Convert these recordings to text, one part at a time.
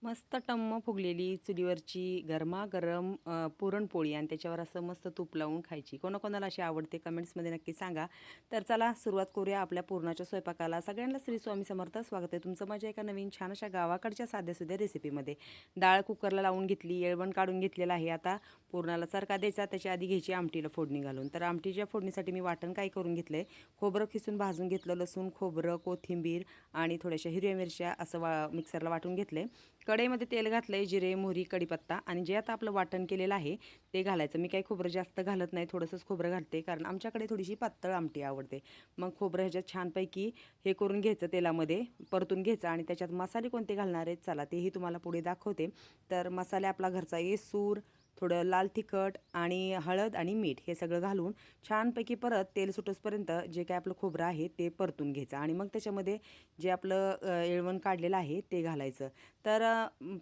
मस्त टम्म फुगलेली चुलीवरची गरमागरम पुरणपोळी आणि त्याच्यावर असं मस्त तूप लावून खायची. कोणाकोणाला अशी आवडते कमेंट्समध्ये नक्की सांगा. तर चला सुरुवात करूया आपल्या पुरणाच्या स्वयंपाकाला. सगळ्यांना श्री स्वामी समर्थ. स्वागत आहे तुमचं माझ्या एका नवीन छान अशा गावाकडच्या साध्यासुध्या रेसिपीमध्ये. डाळ कुकरला लावून घेतली, येळवण काढून घेतलेला आहे. आता पुरणाला चरका द्यायचा, त्याच्या आधी घ्यायची आमटीला फोडणी घालून. तर आमटीच्या फोडणीसाठी मी वाटण काय करून घेतलं आहे, खोबरं खिसून भाजून घेतलं, लसूण खोबरं कोथिंबीर आणि थोड्याशा हिरव्या मिरच्या असं मिक्सरला वाटून घेतलं आहे. कढईमध्ये तेल घातलं आहे, जिरे मोहरी कढीपत्ता आणि जे आता आपलं वाटण केलेलं आहे ते घालायचं. मी काही खोबरं जास्त घालत नाही, थोडंसंच खोबरं घालते कारण आमच्याकडे थोडीशी पातळ आमटी आवडते. मग खोबरं ह्याच्यात छानपैकी हे करून घ्यायचं, तेलामध्ये परतून घ्यायचं आणि त्याच्यात मसाले कोणते घालणार आहेत चला तेही तुम्हाला पुढे दाखवते. तर मसाले आपला घरचा येसूर, थोडं लाल तिखट आणि हळद आणि मीठ हे सगळं घालून छानपैकी परत तेल सुटोसपर्यंत जे काय आपलं खोबरं आहे ते परतून घ्यायचं आणि मग त्याच्यामध्ये जे आपलं येळवण काढलेलं आहे ते घालायचं. तर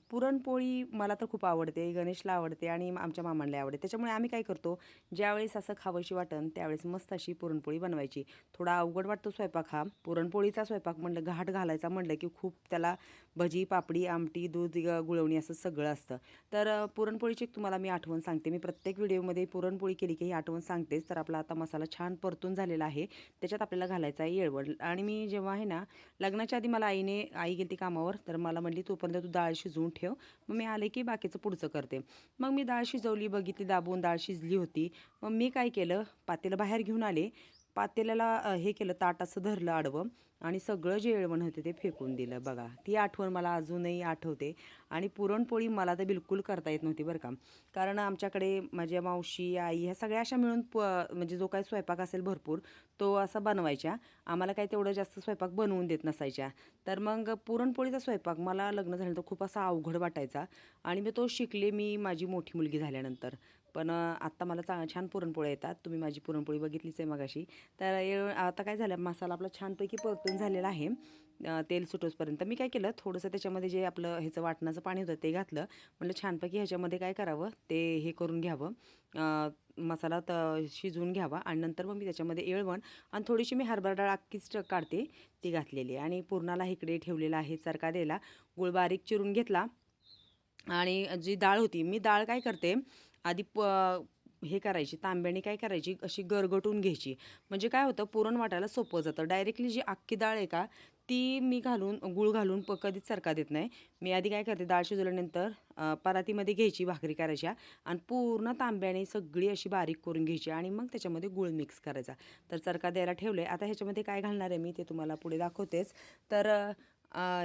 पुरणपोळी मला तर खूप आवडते, गणेशला आवडते आणि आमच्या मामांना आवडते. त्याच्यामुळे आम्ही काय करतो, ज्यावेळेस असं खावंशी वाटण त्यावेळेस मस्त अशी पुरणपोळी बनवायची. थोडा अवघड वाटतो स्वयंपाक हा. पुरणपोळीचा स्वयंपाक म्हणलं, घाट घालायचा म्हणलं की खूप त्याला भजी पापडी आमटी दूध गुळवणी असं सगळं असतं. तर पुरणपोळीची तुम्हाला मी आठवण सांगते. मी प्रत्येक व्हिडिओमध्ये पुरणपोळी केली की ही आठवण सांगतेच. तर आपला आता मसाला छान परतून झालेला आहे, त्याच्यात आपल्याला घालायचा आहे येळवण. आणि मी जेव्हा आहे ना, लग्नाच्या आधी मला आई गेली कामावर, तर मला म्हणली तोपर्यंत तू डाळ शिजवून ठेव, मग मी आले की बाकीचं पुढचं करते. मग मी डाळ शिजवली, बघितली दाबून, डाळ शिजली होती. मग मी काय केलं, पातेलं बाहेर घेऊन आले, पातेल्याला हे केलं, ताट असं धरलं आडवं आणि सगळं जे येळवण होते ते फेकून दिलं. बघा, ती आठवण मला अजूनही आठवते. आणि पुरणपोळी मला तर बिलकुल करता येत नव्हती बरं का, कारण आमच्याकडे माझ्या मावशी आई ह्या सगळ्या अशा मिळून म्हणजे जो काही स्वयंपाक असेल भरपूर तो असा बनवायच्या. आम्हाला काही तेवढं जास्त स्वयंपाक बनवून देत नसायच्या. तर मग पुरणपोळीचा स्वयंपाक मला लग्न झालं तर खूप असा अवघड वाटायचा आणि मी तो शिकले मी माझी मोठी मुलगी झाल्यानंतर. पण आत्ता मला छान पुरणपोळ्या येतात. तुम्ही माझी पुरणपोळी बघितलीच आहे मगाशी. तर आता काय झालं, मसाला आपला छानपैकी परतून झालेला आहे. तेल सुटोसपर्यंत मी काय केलं, थोडंसं त्याच्यामध्ये जे आपलं ह्याचं वाटणाचं पाणी होतं ते घातलं. म्हटलं छानपैकी ह्याच्यामध्ये काय करावं, ते हे करून घ्यावं, मसाला शिजवून घ्यावा आणि नंतर मग मी त्याच्यामध्ये येळवण आणि थोडीशी मी हरभरा डाळ अख्खीच काढते ती घातलेली आहे. आणि पुरणाला इकडे ठेवलेला आहे चरका द्यायला. गूळ बारीक चिरून घेतला आणि जी डाळ होती, मी डाळ काय करते आधी हे करायची, तांब्याने काय करायची, अशी गरगटून घ्यायची. म्हणजे काय होतं, पुरण वाटायला सोपं जातं. डायरेक्टली जी अख्खी डाळ आहे का ती मी घालून गूळ घालून कधीच सरका देत नाही. मी आधी काय करते, डाळ शिजवल्यानंतर परातीमध्ये घ्यायची भाकरी करायच्या आणि पूर्ण तांब्याने सगळी अशी बारीक करून घ्यायची आणि मग त्याच्यामध्ये गूळ मिक्स करायचा. तर चरका द्यायला ठेवले. आता ह्याच्यामध्ये काय घालणार आहे मी ते तुम्हाला पुढे दाखवतेच. तर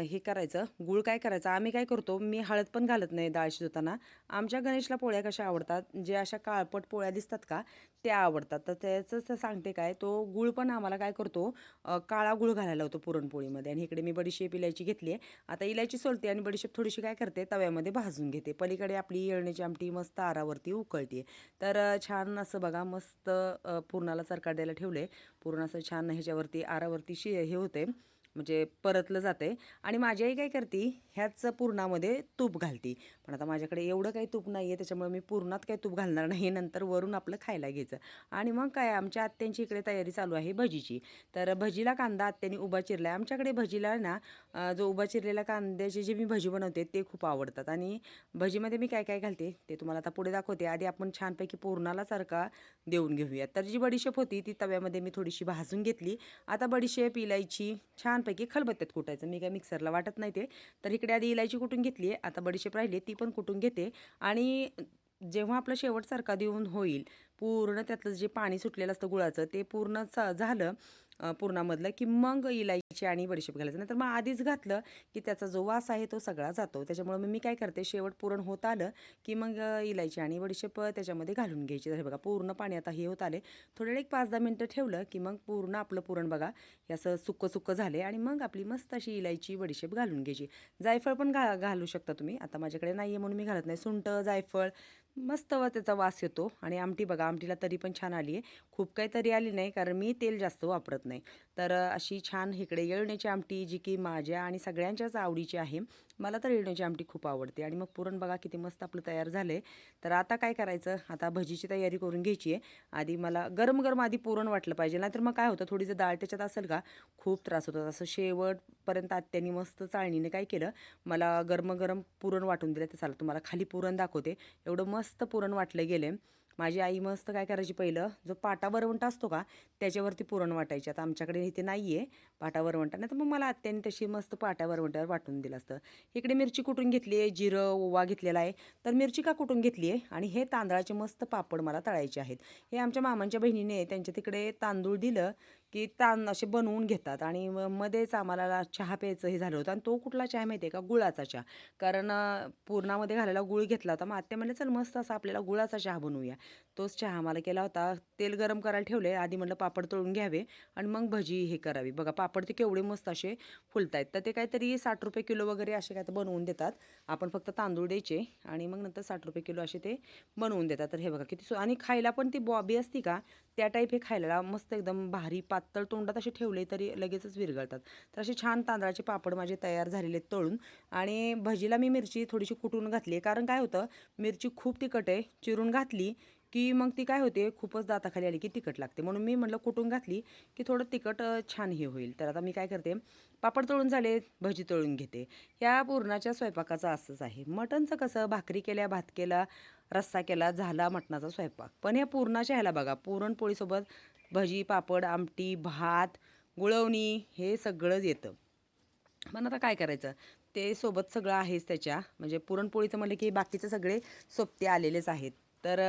हे करायचं, गूळ काय करायचं, आम्ही काय करतो, मी हळद पण घालत नाही डाळ शिजवताना. आमच्या गणेशला पोळ्या कशा आवडतात, जे अशा काळपट पोळ्या दिसतात का त्या आवडतात. तर त्याचंच सांगते काय, तो गूळ पण आम्हाला काय करतो, काळा गूळ घालायला होतो पुरणपोळीमध्ये. आणि इकडे मी बडीशेप इलायची घेतली आहे. आता इलायची सोलते आणि बडीशेप थोडीशी काय करते, तव्यामध्ये भाजून घेते. पलीकडे आपली येळण्याची आमटी मस्त आरावरती उकळते. तर छान असं बघा, मस्त पुरणाला चरका द्यायला ठेवले. पूर्ण असं छान ह्याच्यावरती आरावरती हे होते, म्हणजे परतलं जाते. आणि माझी आई काय करते, ह्याच पुरणामध्ये तूप घालते. पण आता माझ्याकडे एवढं काही तूप नाही आहे, त्याच्यामुळे मी पुरणात काही तूप घालणार नाही, नंतर वरून आपलं खायला घ्यायचं. आणि मग काय, आमच्या आत्यांची इकडे तयारी चालू आहे भजीची. तर भजीला कांदा आत्याने उभा चिरला आहे. आमच्याकडे भजीला ना जो उभा चिरलेला कांद्याची जी मी भजी बनवते ते खूप आवडतात. आणि भजीमध्ये मी काय काय घालते ते तुम्हाला आता पुढे दाखवते. आधी आपण छानपैकी पुरणाला सारखा देऊन घेऊया. तर जी बडीशेप होती ती तव्यामध्ये मी थोडीशी भाजून घेतली. आता बडीशेप इलायची छानपैकी खलबत्त्यात कुटायचं, मी काय मिक्सरला वाटत नाही ते. तर इकडे आधी इलायची कुटून घेतली आहे, आता बडीशेप राहिली ती पण कुटून घेते. आणि जेव्हा आपलं शेवटसारखा देऊन होईल, पूर्ण त्यातलं जे पाणी सुटलेलं असतं गुळाचं ते पूर्ण झालं पुरणामधलं, की मग इलायची आणि बडीशेप घालायचं. नंतर मग आधीच घातलं की त्याचा जो वास आहे तो सगळा जातो. त्याच्यामुळे मी काय करते, शेवट पुरण होत आलं की मग इलायची आणि बडीशेप त्याच्यामध्ये घालून घ्यायची. तर बघा पूर्ण पाणी आता हे होत आले. थोडं एक 5-10 मिनटं ठेवलं की मग पूर्ण आपलं पुरण बघा हे असं सुक्कं सुक्कं झाले. आणि मग आपली मस्त अशी इलायची बडीशेप घालून घ्यायची. जायफळ पण घालू शकता तुम्ही, आता माझ्याकडे नाही आहे म्हणून मी घालत नाही. सुंठ जायफळ मस्त त्याचा वास येतो. आणि आमटी बघा, आमटीला तरी पण छान आली आहे, खूप काही तरी आली नाही कारण मी तेल जास्त वापरत नाही. तर अशी छान इकडे येळण्याची आमटी जी की माझ्या आणि सगळ्यांच्याच आवडीची आहे. मला तर येळण्याची आमटी खूप आवडते. आणि मग पुरण बघा किती मस्त आपलं तयार झालं. तर आता काय करायचं, आता भजीची तयारी करून घ्यायची आहे. आधी मला गरम गरम आधी पुरण वाटलं पाहिजे, नाहीतर मग काय होतं, थोडी जर डाळ त्याच्यात असेल का खूप त्रास होतो. असं शेवटपर्यंत आत्यानी मस्त चाळणीने काय केलं, मला गरम गरम पुरण वाटून दिलं. तर चला तुम्हाला खाली पुरण दाखवते. एवढं मस्त पुरण वाटलं गेले. माझी आई मस्त काय करायची, पहिलं जो पाटा वरवंटा असतो का त्याच्यावरती पुरण वाटायची. आता आमच्याकडे इथे नाही आहे पाटा वरवंटा, नाही तर मग मला आत्याने तशी मस्त पाटा वरवंट्यावर वाटून दिलं असतं. इकडे मिरची कुटून घेतली आहे, जिरं ओवा घेतलेला आहे. तर मिरची का कुटून घेतली आहे, आणि हे तांदळाचे मस्त पापड मला तळायचे आहेत. हे आमच्या मामांच्या बहिणीने त्यांच्या तिकडे तांदूळ दिलं की असे बनवून घेतात. आणि मध्येच आम्हाला चहा प्यायचं हे झालं होतं. आणि तो कुठला चहा माहिती आहे का, गुळाचा चहा. कारण पुरणामध्ये घालायला गुळ घेतला होता. मग आत्या म्हणलं चल मस्त असा आपल्याला गुळाचा चहा बनवूया. तोच चहा आम्हाला केला होता. तेल गरम करायला ठेवले, आधी म्हटलं पापड तळून घ्यावे आणि मग भजी हे करावी. बघा पापड ते केवढे मस्त असे फुलतायत. तर ते काहीतरी 60 रुपये किलो वगैरे असे काय तर बनवून देतात. आपण फक्त तांदूळ द्यायचे आणि मग नंतर 60 रुपये किलो असे ते बनवून देतात. तर हे बघा किती आणि खायला पण ती बॉबी असती का त्या टाईप हे खायला मस्त एकदम भारी पातळ, तोंडात असे ठेवले तरी लगेचच विरघळतात. तर असे छान तांदळाचे पापड माझे तयार झालेले तळून. आणि भजीला मी मिरची थोडीशी कुटून घातली आहे, कारण काय होतं, मिरची खूप तिखट आहे, चिरून घातली की मग ती काय होते, खूपच दाताखाली आली की तिखट लागते. म्हणून मी म्हटलं कुटून घातली की थोडं तिखट छान हे होईल. तर आता मी काय करते, पापड तळून झाले, भजी तळून घेते. ह्या पुरणाच्या स्वयंपाकाचं असंच आहे. मटणचं कसं, भाकरी केल्या, भात केला, रस्सा केला, झाला मटणाचा स्वयंपाक. पण या पुरणाच्या ह्याला बघा, पुरणपोळीसोबत भजी, पापड, आमटी, भात, गुळवणी हे सगळंच येतं. पण आता काय करायचं, ते सोबत सगळं आहेच त्याच्या. म्हणजे पुरणपोळीचं म्हणलं की बाकीचे सगळे सोबते आलेलेच आहेत. तर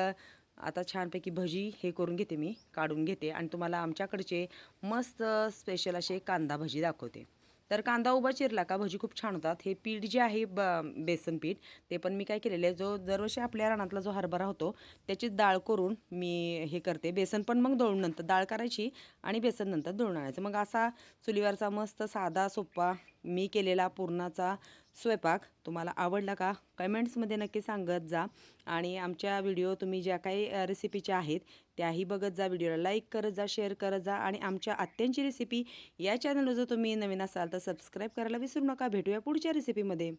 आता छानपैकी भजी हे करून घेते, मी काढून घेते आणि तुम्हाला आमच्याकडचे मस्त स्पेशल असे कांदा भजी दाखवते. तर कांदा उभा चिरला का भजी खूप छान होतात. हे पीठ जे आहे बेसन पीठ, ते पण मी काय केलेलं आहे, जो दरवर्षी आपल्या रानातला जो हरभरा होतो त्याचीच डाळ करून मी हे करते. बेसन पण मग दळून नंतर डाळ करायची आणि बेसन नंतर दळून आणायचं. मग असा चुलीवरचा मस्त साधा सोपा मी केलेला पुरणाचा स्वयंपाक तुम्हाला आवडला का, कमेंट्समध्ये नक्की सांगत जा. आणि आमच्या व्हिडिओ तुम्ही ज्या काही रेसिपीच्या आहेत त्याही बघत जा. व्हिडिओला लाईक करत जा, शेअर करत जा. आणि आमच्या आत्यांची रेसिपी या चॅनलवर जर तुम्ही नवीन असाल तर सबस्क्राईब करायला विसरू नका. भेटूया पुढच्या रेसिपीमध्ये.